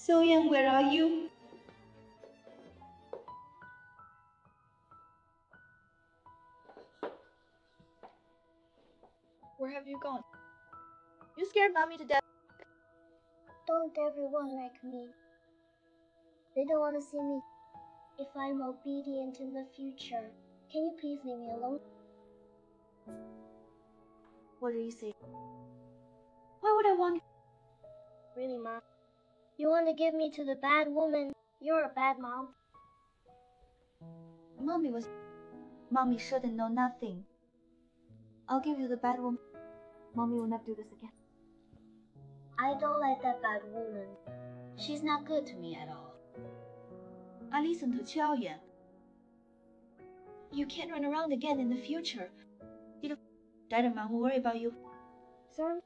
Soyeon, where are you? Where have you gone? You scared mommy to death. Don't everyone like me? They don't want to see me if I'm obedient in the future. Can you please leave me alone? What do you say? Why would I want? Really, Mom? You want to give me to the bad woman? You're a bad mom. Mommy shouldn't know nothing. I'll give you the bad woman. Mommy will never do this again. I don't like that bad woman. She's not good to me at all. I listen to Qiaoyan. You can't run around again in the future. Dad and Mom will worry about you. Sir?